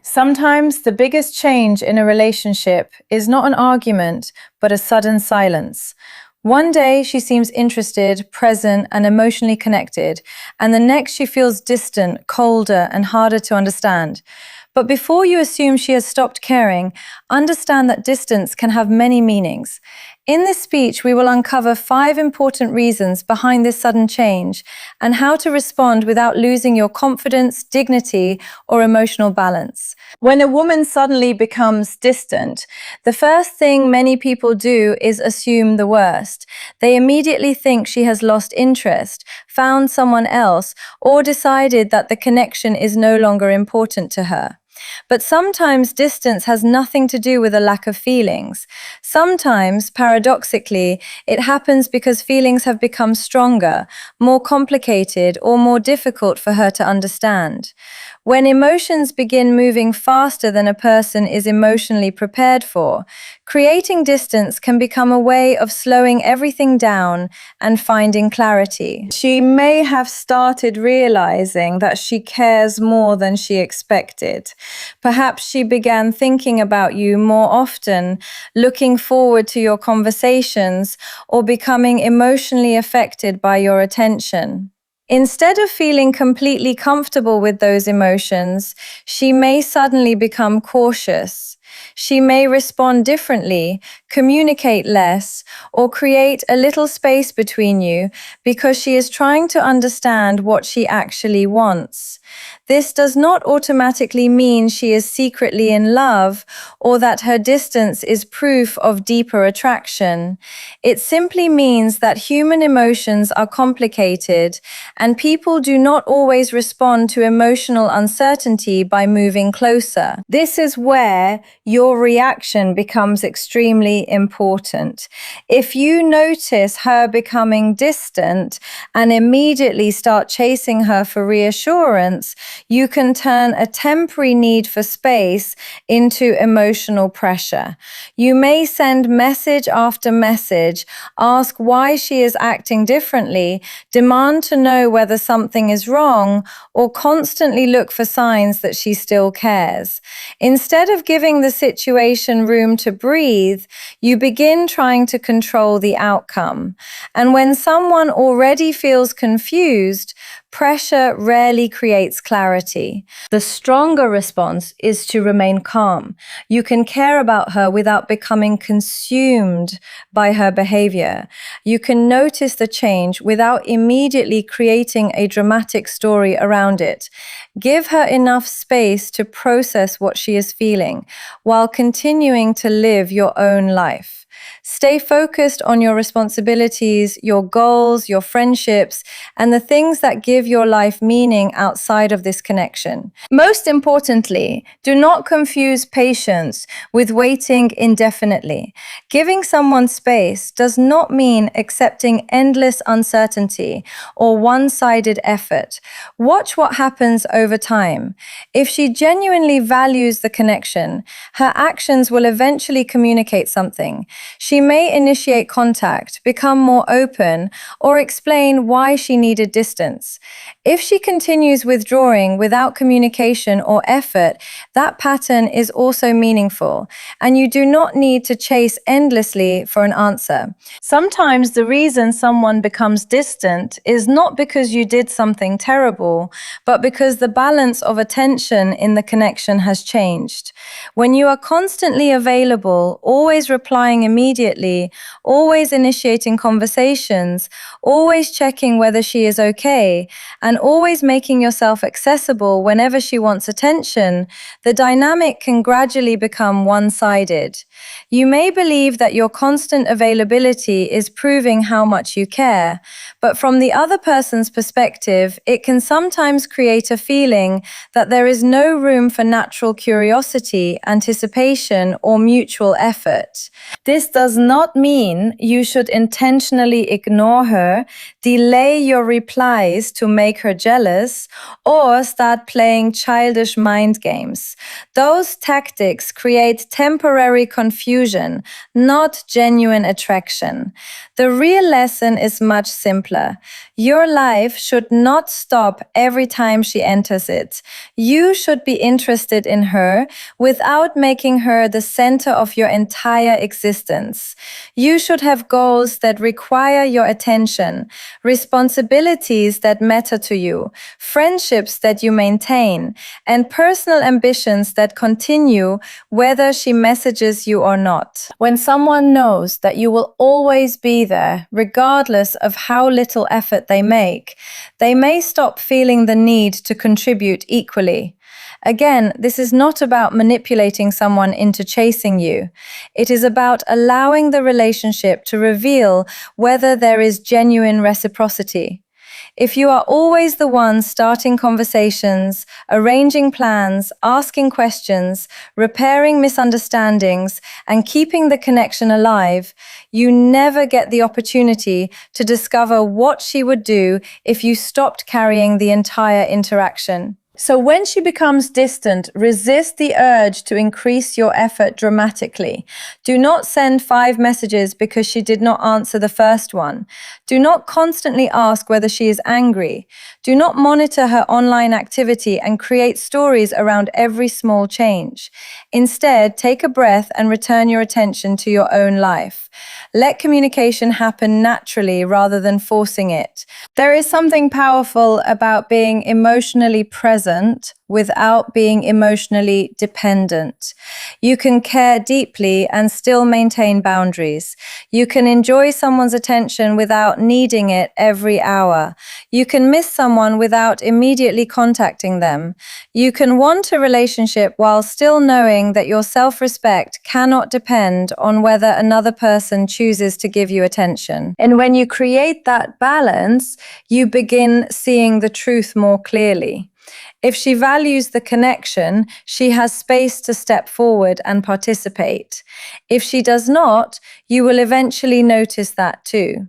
Sometimes the biggest change in a relationship is not an argument, but a sudden silence. One day she seems interested, present, and emotionally connected, and the next she feels distant, colder, and harder to understand. But before you assume she has stopped caring, understand that distance can have many meanings. In this speech, we will uncover 5 important reasons behind this sudden change and how to respond without losing your confidence, dignity, or emotional balance. When a woman suddenly becomes distant, the first thing many people do is assume the worst. They immediately think she has lost interest, found someone else, or decided that the connection is no longer important to her. But sometimes distance has nothing to do with a lack of feelings. Sometimes, paradoxically, it happens because feelings have become stronger, more complicated, or more difficult for her to understand. When emotions begin moving faster than a person is emotionally prepared for, creating distance can become a way of slowing everything down and finding clarity. She may have started realizing that she cares more than she expected. Perhaps she began thinking about you more often, looking forward to your conversations, or becoming emotionally affected by your attention. Instead of feeling completely comfortable with those emotions, she may suddenly become cautious. She may respond differently, communicate less, or create a little space between you because she is trying to understand what she actually wants. This does not automatically mean she is secretly in love or that her distance is proof of deeper attraction. It simply means that human emotions are complicated and people do not always respond to emotional uncertainty by moving closer. This is where your reaction becomes extremely important. If you notice her becoming distant and immediately start chasing her for reassurance, you can turn a temporary need for space into emotional pressure. You may send message after message, ask why she is acting differently, demand to know whether something is wrong, or constantly look for signs that she still cares. Instead of giving the situation room to breathe, you begin trying to control the outcome. And when someone already feels confused, pressure rarely creates clarity. The stronger response is to remain calm. You can care about her without becoming consumed by her behavior. You can notice the change without immediately creating a dramatic story around it. Give her enough space to process what she is feeling while continuing to live your own life. Stay focused on your responsibilities, your goals, your friendships, and the things that give your life meaning outside of this connection. Most importantly, do not confuse patience with waiting indefinitely. Giving someone space does not mean accepting endless uncertainty or one-sided effort. Watch what happens over time. If she genuinely values the connection, her actions will eventually communicate something. She may initiate contact, become more open, or explain why she needed distance. If she continues withdrawing without communication or effort, that pattern is also meaningful, and you do not need to chase endlessly for an answer. Sometimes the reason someone becomes distant is not because you did something terrible, but because the balance of attention in the connection has changed. When you are constantly available, always replying immediately, always initiating conversations, always checking whether she is okay, and always making yourself accessible whenever she wants attention, the dynamic can gradually become one-sided. You may believe that your constant availability is proving how much you care, but from the other person's perspective, it can sometimes create a feeling that there is no room for natural curiosity, anticipation, or mutual effort. This does not mean you should intentionally ignore her, delay your replies to make her jealous, or start playing childish mind games. Those tactics create temporary confusion, not genuine attraction. The real lesson is much simpler. Your life should not stop every time she enters it. You should be interested in her without making her the center of your entire existence. You should have goals that require your attention, responsibilities that matter to you, friendships that you maintain, and personal ambitions that continue whether she messages you or not. When someone knows that you will always be there, regardless of how little effort they make, they may stop feeling the need to contribute equally. Again, this is not about manipulating someone into chasing you. It is about allowing the relationship to reveal whether there is genuine reciprocity. If you are always the one starting conversations, arranging plans, asking questions, repairing misunderstandings, and keeping the connection alive, you never get the opportunity to discover what she would do if you stopped carrying the entire interaction. So when she becomes distant, resist the urge to increase your effort dramatically. Do not send 5 messages because she did not answer the first one. Do not constantly ask whether she is angry. Do not monitor her online activity and create stories around every small change. Instead, take a breath and return your attention to your own life. Let communication happen naturally rather than forcing it. There is something powerful about being emotionally present without being emotionally dependent. You can care deeply and still maintain boundaries. You can enjoy someone's attention without needing it every hour. You can miss someone without immediately contacting them. You can want a relationship while still knowing that your self-respect cannot depend on whether another person chooses to give you attention. And when you create that balance, you begin seeing the truth more clearly. If she values the connection, she has space to step forward and participate. If she does not, you will eventually notice that too.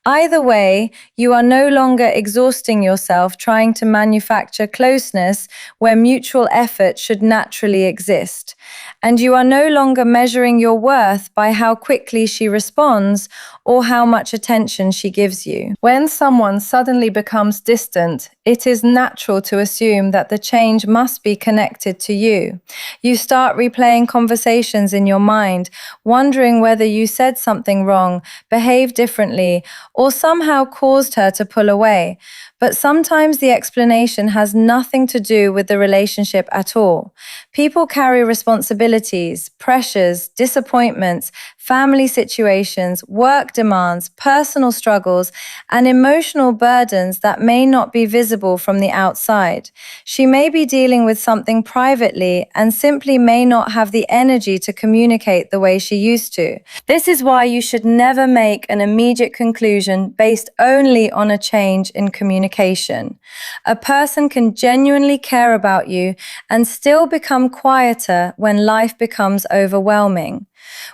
Either way, you are no longer exhausting yourself trying to manufacture closeness where mutual effort should naturally exist. And you are no longer measuring your worth by how quickly she responds or how much attention she gives you. When someone suddenly becomes distant, it is natural to assume that the change must be connected to you. You start replaying conversations in your mind, wondering whether you said something wrong, behaved differently, or somehow caused her to pull away. But sometimes the explanation has nothing to do with the relationship at all. People carry responsibilities, pressures, disappointments, family situations, work demands, personal struggles, and emotional burdens that may not be visible from the outside. She may be dealing with something privately and simply may not have the energy to communicate the way she used to. This is why you should never make an immediate conclusion based only on a change in communication. A person can genuinely care about you and still become quieter when life becomes overwhelming.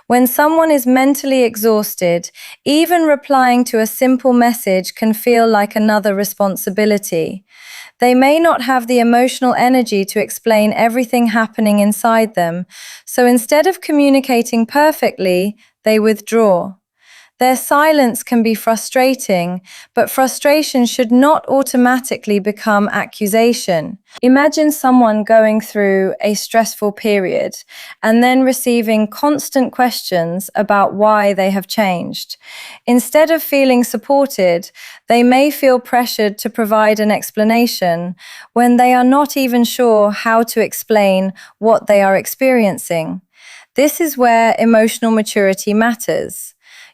When someone is mentally exhausted, even replying to a simple message can feel like another responsibility. They may not have the emotional energy to explain everything happening inside them, so instead of communicating perfectly, they withdraw. Their silence can be frustrating, but frustration should not automatically become accusation. Imagine someone going through a stressful period and then receiving constant questions about why they have changed. Instead of feeling supported, they may feel pressured to provide an explanation when they are not even sure how to explain what they are experiencing. This is where emotional maturity matters.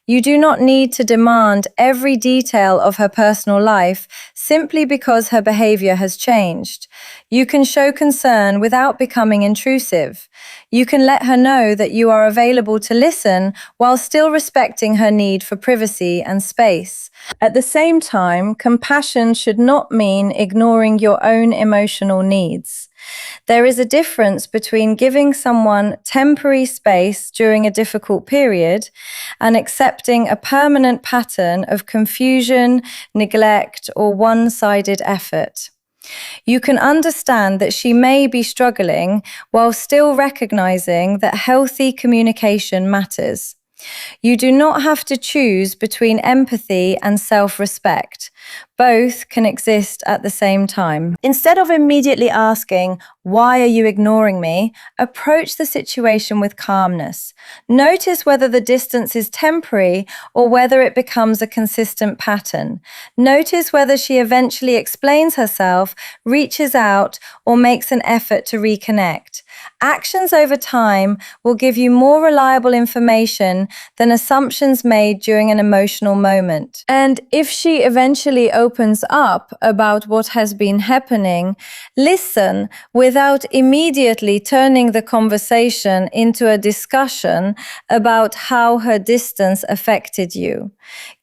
You do not need to demand every detail of her personal life simply because her behavior has changed. You can show concern without becoming intrusive. You can let her know that you are available to listen while still respecting her need for privacy and space. At the same time, compassion should not mean ignoring your own emotional needs. There is a difference between giving someone temporary space during a difficult period and accepting a permanent pattern of confusion, neglect, or one-sided effort. You can understand that she may be struggling while still recognizing that healthy communication matters. You do not have to choose between empathy and self-respect. Both can exist at the same time. Instead of immediately asking, "Why are you ignoring me?" approach the situation with calmness. Notice whether the distance is temporary or whether it becomes a consistent pattern. Notice whether she eventually explains herself, reaches out, or makes an effort to reconnect. Actions over time will give you more reliable information than assumptions made during an emotional moment. And if she eventually opens up about what has been happening, listen without immediately turning the conversation into a discussion about how her distance affected you.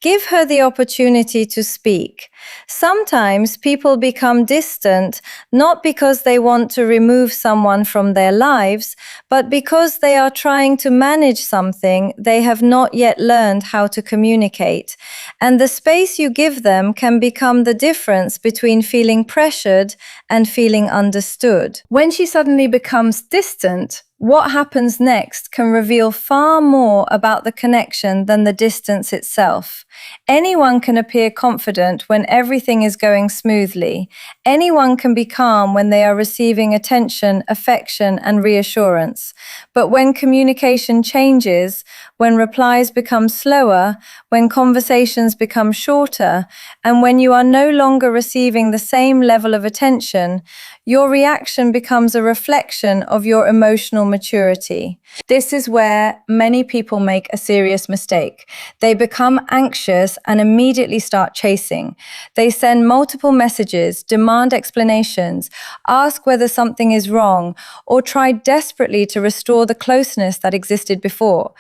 Give her the opportunity to speak. Sometimes people become distant not because they want to remove someone from their lives, but because they are trying to manage something they have not yet learned how to communicate. And the space you give them can become the difference between feeling pressured and feeling understood. When she suddenly becomes distant, what happens next can reveal far more about the connection than the distance itself. Anyone can appear confident when everything is going smoothly. Anyone can be calm when they are receiving attention, affection, and reassurance. But when communication changes, when replies become slower, when conversations become shorter, and when you are no longer receiving the same level of attention, your reaction becomes a reflection of your emotional maturity. This is where many people make a serious mistake. They become anxious and immediately start chasing. They send multiple messages, demand explanations, ask whether something is wrong, or try desperately to restore the closeness that existed before.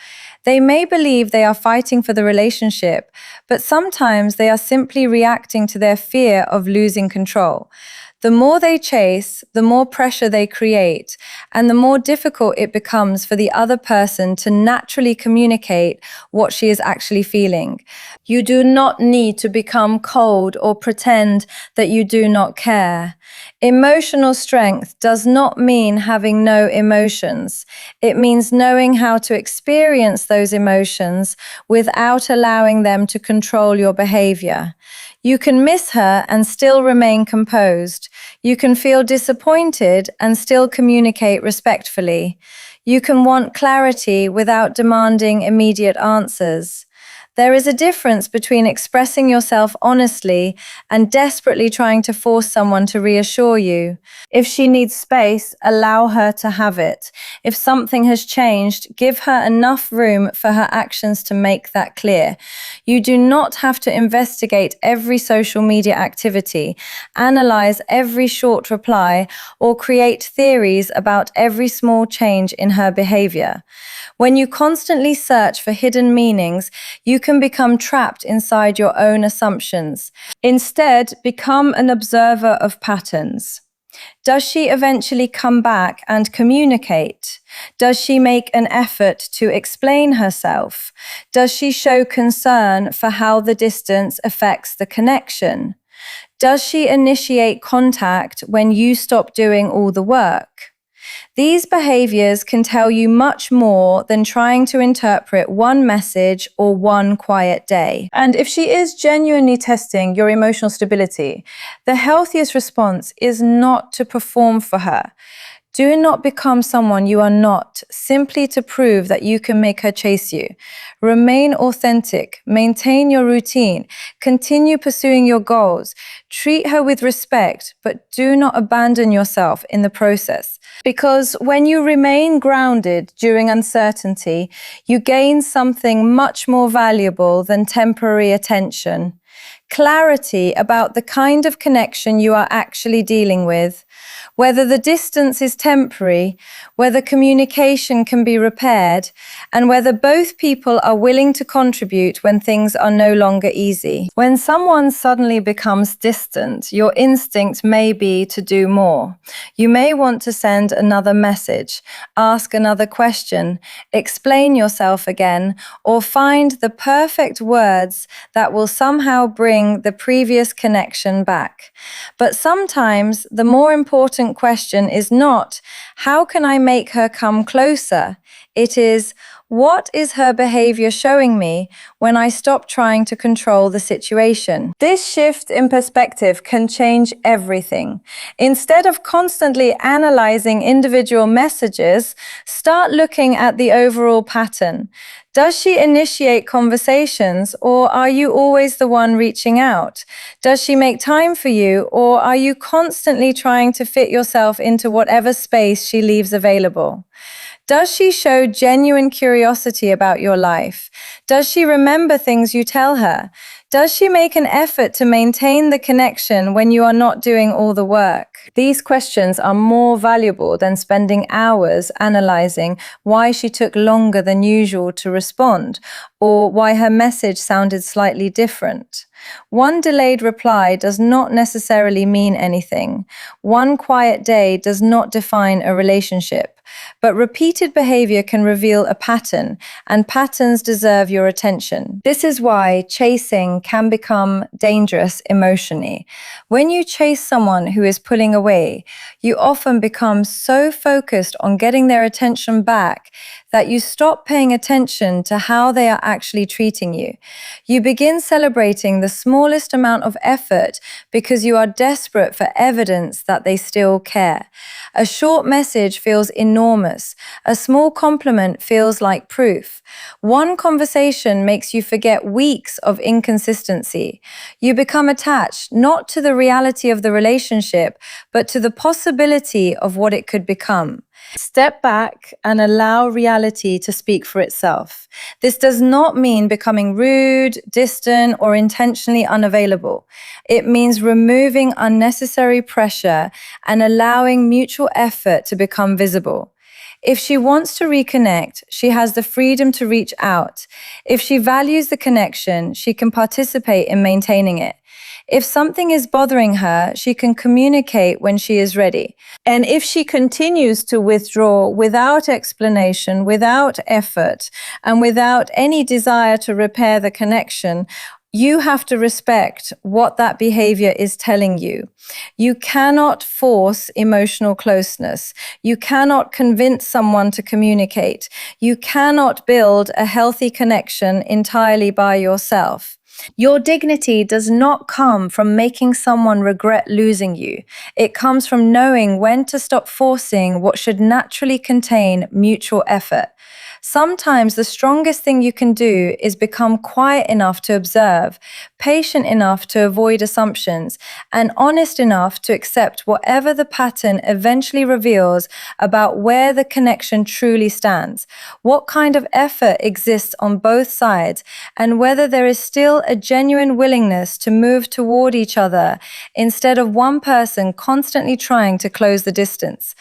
They may believe they are fighting for the relationship, but sometimes they are simply reacting to their fear of losing control. The more they chase, the more pressure they create, and the more difficult it becomes for the other person to naturally communicate what she is actually feeling. You do not need to become cold or pretend that you do not care. Emotional strength does not mean having no emotions. It means knowing how to experience those emotions without allowing them to control your behavior. You can miss her and still remain composed. You can feel disappointed and still communicate respectfully. You can want clarity without demanding immediate answers. There is a difference between expressing yourself honestly and desperately trying to force someone to reassure you. If she needs space, allow her to have it. If something has changed, give her enough room for her actions to make that clear. You do not have to investigate every social media activity, analyze every short reply, or create theories about every small change in her behavior. When you constantly search for hidden meanings, you can become trapped inside your own assumptions. Instead, become an observer of patterns. Does she eventually come back and communicate? Does she make an effort to explain herself? Does she show concern for how the distance affects the connection? Does she initiate contact when you stop doing all the work? These behaviors can tell you much more than trying to interpret one message or one quiet day. And if she is genuinely testing your emotional stability, the healthiest response is not to perform for her. Do not become someone you are not, simply to prove that you can make her chase you. Remain authentic, maintain your routine, continue pursuing your goals, treat her with respect, but do not abandon yourself in the process. Because when you remain grounded during uncertainty, you gain something much more valuable than temporary attention. Clarity about the kind of connection you are actually dealing with, whether the distance is temporary, whether communication can be repaired, and whether both people are willing to contribute when things are no longer easy. When someone suddenly becomes distant, your instinct may be to do more. You may want to send another message, ask another question, explain yourself again, or find the perfect words that will somehow bring the previous connection back. But sometimes the more important question is not, how can I make her come closer? It is, what is her behavior showing me when I stop trying to control the situation? This shift in perspective can change everything. Instead of constantly analyzing individual messages, start looking at the overall pattern. Does she initiate conversations, or are you always the one reaching out? Does she make time for you, or are you constantly trying to fit yourself into whatever space she leaves available? Does she show genuine curiosity about your life? Does she remember things you tell her? Does she make an effort to maintain the connection when you are not doing all the work? These questions are more valuable than spending hours analyzing why she took longer than usual to respond, or why her message sounded slightly different. One delayed reply does not necessarily mean anything. One quiet day does not define a relationship. But repeated behavior can reveal a pattern, and patterns deserve your attention. This is why chasing can become dangerous emotionally. When you chase someone who is pulling away, you often become so focused on getting their attention back that you stop paying attention to how they are actually treating you. You begin celebrating the smallest amount of effort because you are desperate for evidence that they still care. A short message feels enormous. A small compliment feels like proof. One conversation makes you forget weeks of inconsistency. You become attached not to the reality of the relationship, but to the possibility of what it could become. Step back and allow reality to speak for itself. This does not mean becoming rude, distant, or intentionally unavailable. It means removing unnecessary pressure and allowing mutual effort to become visible. If she wants to reconnect, she has the freedom to reach out. If she values the connection, she can participate in maintaining it. If something is bothering her, she can communicate when she is ready. And if she continues to withdraw without explanation, without effort, and without any desire to repair the connection, you have to respect what that behavior is telling you. You cannot force emotional closeness. You cannot convince someone to communicate. You cannot build a healthy connection entirely by yourself. Your dignity does not come from making someone regret losing you. It comes from knowing when to stop forcing what should naturally contain mutual effort. Sometimes the strongest thing you can do is become quiet enough to observe, patient enough to avoid assumptions, and honest enough to accept whatever the pattern eventually reveals about where the connection truly stands, what kind of effort exists on both sides, and whether there is still a genuine willingness to move toward each other instead of one person constantly trying to close the distance.